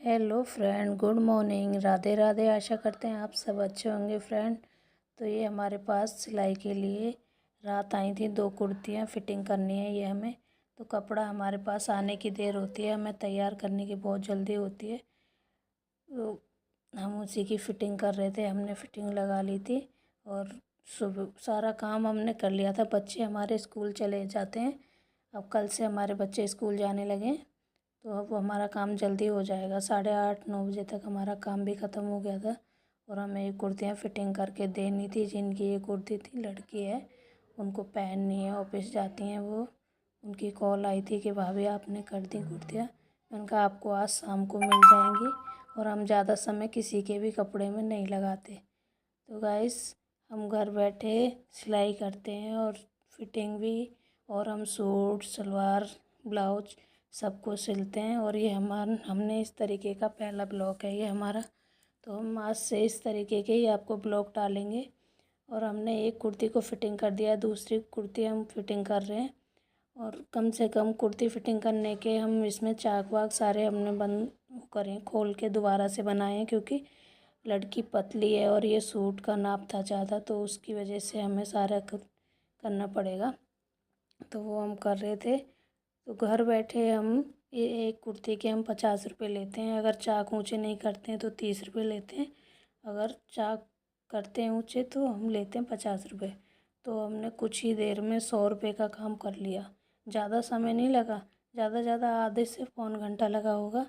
Hello friend, good morning. Radhe Radhe. आशा करते हैं आप सब अच्छे होंगे फ्रेंड। तो ये हमारे पास सिलाई के लिए रात आई थी 2 कुर्तियाँ फिटिंग करनी है। ये हमें तो कपड़ा हमारे पास आने की देर होती है, हमें तैयार करने की बहुत जल्दी होती है। तो हम उसी की फ़िटिंग कर रहे थे, हमने फ़िटिंग लगा ली थी और सुबह सारा काम हमने कर लिया था। बच्चे हमारे स्कूल चले जाते हैं, अब कल से हमारे बच्चे स्कूल जाने लगे, तो अब हमारा काम जल्दी हो जाएगा। 8:30-9 बजे तक हमारा काम भी ख़त्म हो गया था और हमें ये कुर्तियाँ फ़िटिंग करके देनी थी। जिनकी ये कुर्ती थी, लड़की है, उनको पहननी है, ऑफिस जाती हैं वो। उनकी कॉल आई थी कि भाभी आपने कर दी कुर्तियाँ। मैंने कहा आपको आज शाम को मिल जाएंगी और हम ज़्यादा समय किसी के भी कपड़े में नहीं लगाते। तो गाइस, हम घर बैठे सिलाई करते हैं और फिटिंग भी, और हम सूट, सलवार, ब्लाउज सबको सिलते हैं। और ये हमने इस तरीके का पहला ब्लॉग है ये हमारा। तो हम आज से इस तरीके के ही आपको ब्लॉग डालेंगे। और हमने एक कुर्ती को फिटिंग कर दिया, दूसरी कुर्ती हम फिटिंग कर रहे हैं। और कम से कम कुर्ती फिटिंग करने के हम इसमें चाक वाक सारे हमने बंद करें, खोल के दोबारा से बनाए हैं, क्योंकि लड़की पतली है और ये सूट का नाप था ज़्यादा, तो उसकी वजह से हमें सारा करना पड़ेगा। तो वो हम कर रहे थे। तो घर बैठे हम ये एक कुर्ती के हम 50 रुपये लेते हैं। अगर चाक ऊँचे नहीं करते हैं तो 30 रुपये लेते हैं। अगर चाक करते हैं ऊँचे तो हम लेते हैं 50 रुपये। तो हमने कुछ ही देर में 100 रुपये का काम कर लिया। ज़्यादा समय नहीं लगा, ज़्यादा आधे से पौन घंटा लगा होगा।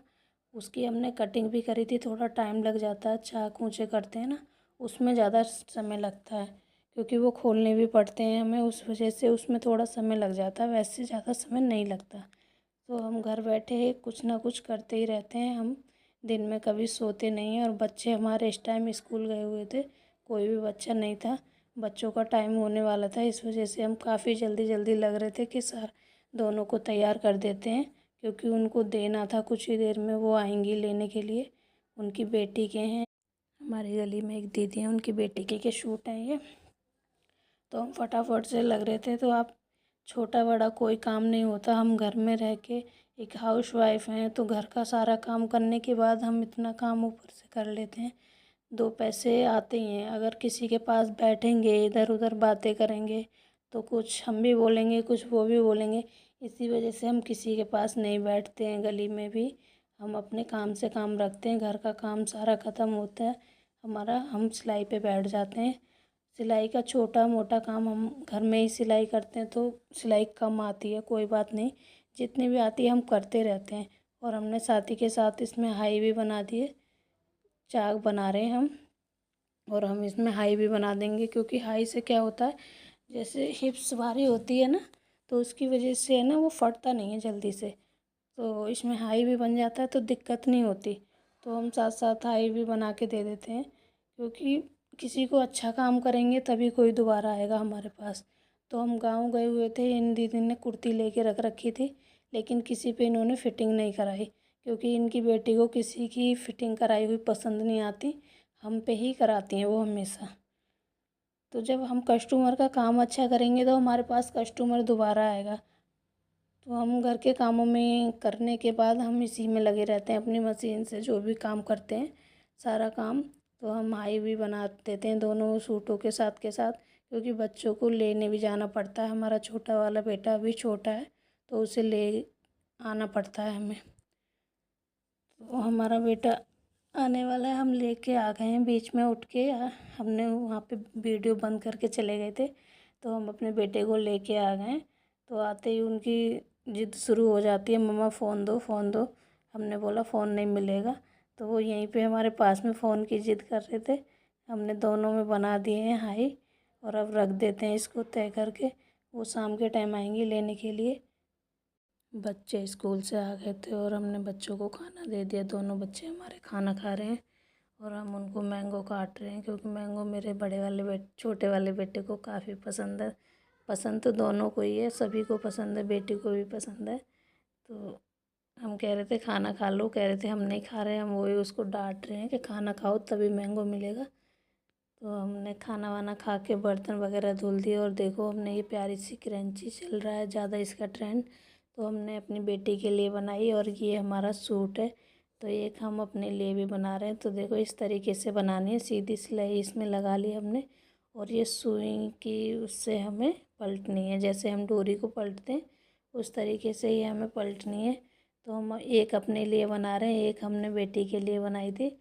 उसकी हमने कटिंग भी करी थी, थोड़ा टाइम लग जाता है। चाक ऊँचे करते हैं ना, उसमें ज़्यादा समय लगता है, क्योंकि वो खोलने भी पड़ते हैं हमें, उस वजह से उसमें थोड़ा समय लग जाता है। वैसे ज़्यादा समय नहीं लगता। तो हम घर बैठे कुछ ना कुछ करते ही रहते हैं। हम दिन में कभी सोते नहीं हैं। और बच्चे हमारे इस टाइम स्कूल गए हुए थे, कोई भी बच्चा नहीं था। बच्चों का टाइम होने वाला था, इस वजह से हम काफ़ी जल्दी जल्दी लग रहे थे कि सर दोनों को तैयार कर देते हैं, क्योंकि उनको देना था। कुछ ही देर में वो आएंगी लेने के लिए। उनकी बेटी के हैं, हमारी गली में एक दीदी हैं, उनकी बेटी के शूट हैं ये। तो हम फटाफट से लग रहे थे। तो आप, छोटा बड़ा कोई काम नहीं होता। हम घर में रह के एक हाउसवाइफ हैं, तो घर का सारा काम करने के बाद हम इतना काम ऊपर से कर लेते हैं। 2 पैसे आते ही हैं। अगर किसी के पास बैठेंगे, इधर उधर बातें करेंगे, तो कुछ हम भी बोलेंगे, कुछ वो भी बोलेंगे। इसी वजह से हम किसी के पास नहीं बैठते हैं। गली में भी हम अपने काम से काम रखते हैं। घर का काम सारा ख़त्म होता है हमारा, हम सिलाई पे बैठ जाते हैं। सिलाई का छोटा मोटा काम हम घर में ही सिलाई करते हैं, तो सिलाई कम आती है, कोई बात नहीं, जितनी भी आती है हम करते रहते हैं। और हमने साथ ही के साथ इसमें हाई भी बना दिए। चाक बना रहे हैं हम, और हम इसमें हाई भी बना देंगे, क्योंकि हाई से क्या होता है, जैसे हिप्स भारी होती है ना, तो उसकी वजह से है ना, वो फटता नहीं है जल्दी से। तो इसमें हाई भी बन जाता है, तो दिक्कत नहीं होती। तो हम साथ साथ हाई भी बना के दे देते हैं, क्योंकि किसी को अच्छा काम करेंगे तभी कोई दोबारा आएगा हमारे पास। तो हम गांव गए हुए थे, इन दीदी ने कुर्ती लेके रख रखी थी, लेकिन किसी पे इन्होंने फ़िटिंग नहीं कराई, क्योंकि इनकी बेटी को किसी की फ़िटिंग कराई हुई पसंद नहीं आती। हम पे ही कराती हैं वो हमेशा। तो जब हम कस्टमर का काम अच्छा करेंगे तो हमारे पास कस्टमर दोबारा आएगा। तो हम घर के कामों में करने के बाद हम इसी में लगे रहते हैं, अपनी मशीन से जो भी काम करते हैं सारा काम। तो हम हाई भी बना देते हैं दोनों सूटों के साथ, क्योंकि बच्चों को लेने भी जाना पड़ता है। हमारा छोटा वाला बेटा अभी छोटा है, तो उसे ले आना पड़ता है हमें। तो हमारा बेटा आने वाला है, हम लेके आ गए हैं। बीच में उठ के हमने वहाँ पे वीडियो बंद करके चले गए थे, तो हम अपने बेटे को लेके आ गए। तो आते ही उनकी जिद शुरू हो जाती है, मम्मा फ़ोन दो, फ़ोन दो। हमने बोला फ़ोन नहीं मिलेगा, तो वो यहीं पे हमारे पास में फ़ोन की जिद कर रहे थे। हमने दोनों में बना दिए हैं हाई, और अब रख देते हैं इसको तय करके। वो शाम के टाइम आएंगी लेने के लिए। बच्चे स्कूल से आ गए थे और हमने बच्चों को खाना दे दिया। दोनों बच्चे हमारे खाना खा रहे हैं और हम उनको मैंगो काट रहे हैं, क्योंकि मैंगो मेरे बड़े वाले बेटे, छोटे वाले बेटे को काफ़ी पसंद है। पसंद तो दोनों को ही है, सभी को पसंद है, बेटी को भी पसंद है। तो हम कह रहे थे खाना खा लो, कह रहे थे हम नहीं खा रहे हैं। हम वही उसको डांट रहे हैं कि खाना खाओ तभी मैंगो मिलेगा। तो हमने खाना वाना खा के बर्तन वगैरह धुल दिए। और देखो, हमने ये प्यारी सी क्रंची चल रहा है ज़्यादा इसका ट्रेंड, तो हमने अपनी बेटी के लिए बनाई। और ये हमारा सूट है, तो एक हम अपने लिए भी बना रहे हैं। तो देखो इस तरीके से बनानी है, सीधी सिलाई इसमें लगा ली हमने और ये सुई की उससे हमें पलटनी है, जैसे हम डोरी को पलटते हैं उस तरीके से ये हमें पलटनी है। तो हम एक अपने लिए बना रहे हैं, एक हमने बेटी के लिए बनाई थी।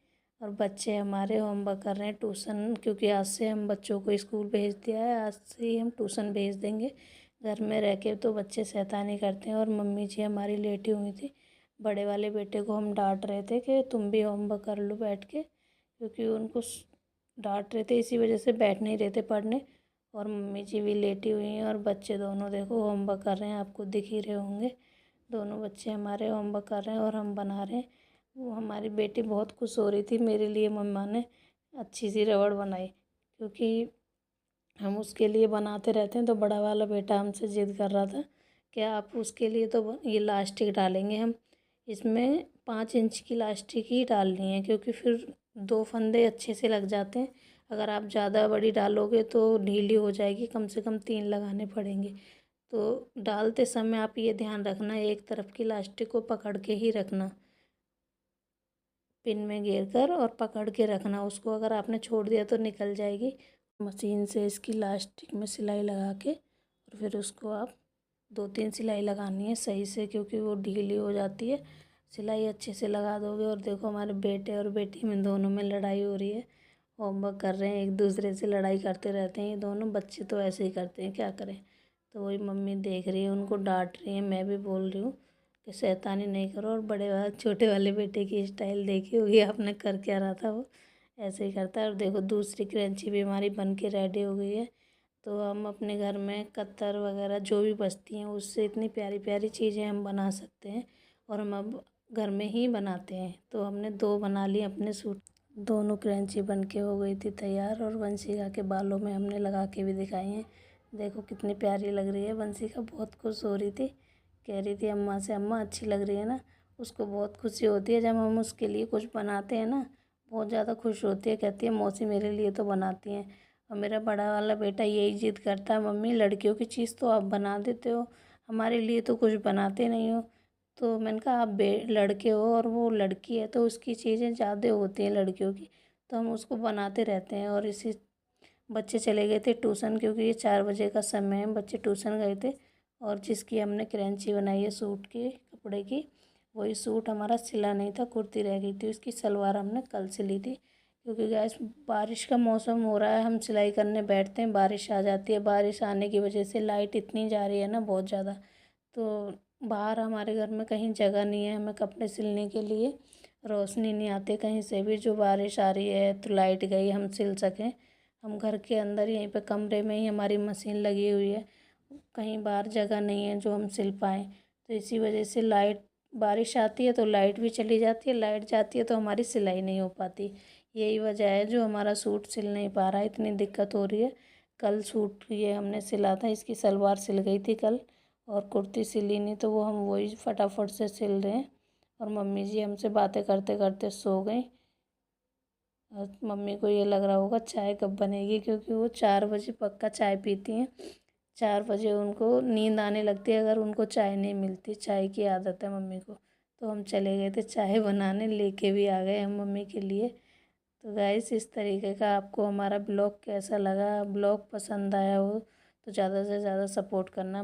और बच्चे हमारे होमवर्क कर रहे हैं ट्यूशन, क्योंकि आज से हम बच्चों को स्कूल भेज दिया है, आज से ही हम ट्यूशन भेज देंगे। घर में रह के तो बच्चे शैतानी करते हैं। और मम्मी जी हमारी लेटी हुई थी, बड़े वाले बेटे को हम डांट रहे थे कि तुम भी होमवर्क कर लो बैठ के, क्योंकि उनको डांट रहे थे, इसी वजह से बैठ नहीं रहे थे पढ़ने। और मम्मी जी भी लेटी हुई हैं और बच्चे दोनों देखो होमवर्क कर रहे हैं, आपको दिख ही रहे होंगे। दोनों बच्चे हमारे होमवर्क कर रहे हैं और हम बना रहे हैं। वो हमारी बेटी बहुत खुश हो रही थी, मेरे लिए मम्मा ने अच्छी सी रबड़ बनाई, क्योंकि हम उसके लिए बनाते रहते हैं। तो बड़ा वाला बेटा हमसे ज़िद कर रहा था कि आप उसके लिए तो ये लास्टिक डालेंगे, हम इसमें 5 इंच की लास्टिक ही डालनी है, क्योंकि फिर 2 फंदे अच्छे से लग जाते हैं। अगर आप ज़्यादा बड़ी डालोगे तो ढीली हो जाएगी, कम से कम 3 लगाने पड़ेंगे। तो डालते समय आप ये ध्यान रखना, एक तरफ की लास्टिक को पकड़ के ही रखना, पिन में घेर कर और पकड़ के रखना उसको, अगर आपने छोड़ दिया तो निकल जाएगी। मशीन से इसकी लास्टिक में सिलाई लगा के और फिर उसको आप 2-3 सिलाई लगानी है सही से, क्योंकि वो ढीली हो जाती है। सिलाई अच्छे से लगा दोगे। और देखो हमारे बेटे और बेटी में दोनों में लड़ाई हो रही है, होमवर्क कर रहे हैं, एक दूसरे से लड़ाई करते रहते हैं ये दोनों बच्चे, तो ऐसे ही करते हैं, क्या करें। तो वही मम्मी देख रही है, उनको डांट रही है, मैं भी बोल रही हूँ कि शैतानी नहीं करो। और बड़े वाले छोटे वाले बेटे की स्टाइल देखी होगी आपने, कर क्या रहा था वो, ऐसे ही करता है। और देखो दूसरी क्रंची भी हमारी बन के रेडी हो गई है। तो हम अपने घर में कत्तर वगैरह जो भी बचती हैं उससे इतनी प्यारी प्यारी चीज़ें हम बना सकते हैं, और हम अब घर में ही बनाते हैं। तो हमने 2 बना ली अपने सूट, दोनों क्रंची बन के हो गई थी तैयार। और वंशिका के बालों में हमने लगा के भी दिखाई हैं, देखो कितनी प्यारी लग रही है। वंशिका बहुत खुश हो रही थी, कह रही थी अम्मा से, अम्मा अच्छी लग रही है ना। उसको बहुत खुशी होती है जब हम उसके लिए कुछ बनाते हैं ना, बहुत ज़्यादा खुश होती है, कहती है मौसी मेरे लिए तो बनाती हैं। और मेरा बड़ा वाला बेटा यही जिद करता है, मम्मी लड़कियों की चीज़ तो आप बना देते हो, हमारे लिए तो कुछ बनाते नहीं हो। तो मैंने कहा आप लड़के हो और वो लड़की है, तो उसकी चीज़ें ज़्यादा होती हैं लड़कियों की, तो हम उसको बनाते रहते हैं। और इसी बच्चे चले गए थे ट्यूशन, क्योंकि ये 4 बजे का समय है, बच्चे ट्यूशन गए थे। और जिसकी हमने क्रंची बनाई है सूट के कपड़े की, वही सूट हमारा सिला नहीं था, कुर्ती रह गई थी, उसकी सलवार हमने कल सिली थी। क्योंकि गैस बारिश का मौसम हो रहा है, हम सिलाई करने बैठते हैं, बारिश आ जाती है, बारिश आने की वजह से लाइट इतनी जा रही है ना बहुत ज़्यादा, तो बाहर हमारे घर में कहीं जगह नहीं है हमें कपड़े सिलने के लिए, रोशनी नहीं आती कहीं से भी, जो बारिश आ रही है तो लाइट गई हम सिल सकें। हम घर के अंदर यहीं पे कमरे में ही हमारी मशीन लगी हुई है, कहीं बाहर जगह नहीं है जो हम सिल पाएँ। तो इसी वजह से लाइट, बारिश आती है तो लाइट भी चली जाती है, लाइट जाती है तो हमारी सिलाई नहीं हो पाती। यही वजह है जो हमारा सूट सिल नहीं पा रहा है, इतनी दिक्कत हो रही है। कल सूट ये हमने सिला था, इसकी सलवार सिल गई थी कल, और कुर्ती सिली नहीं, तो वो हम वही फटाफट से सिल रहे हैं। और मम्मी जी हमसे बातें करते करते सो गई। और मम्मी को ये लग रहा होगा चाय कब बनेगी, क्योंकि वो 4 बजे पक्का चाय पीती हैं, 4 बजे उनको नींद आने लगती है अगर उनको चाय नहीं मिलती, चाय की आदत है मम्मी को। तो हम चले गए थे चाय बनाने, लेके भी आ गए हम मम्मी के लिए। तो गाइस इस तरीके का आपको हमारा ब्लॉग कैसा लगा, ब्लॉग पसंद आया हो तो ज़्यादा से ज़्यादा सपोर्ट करना।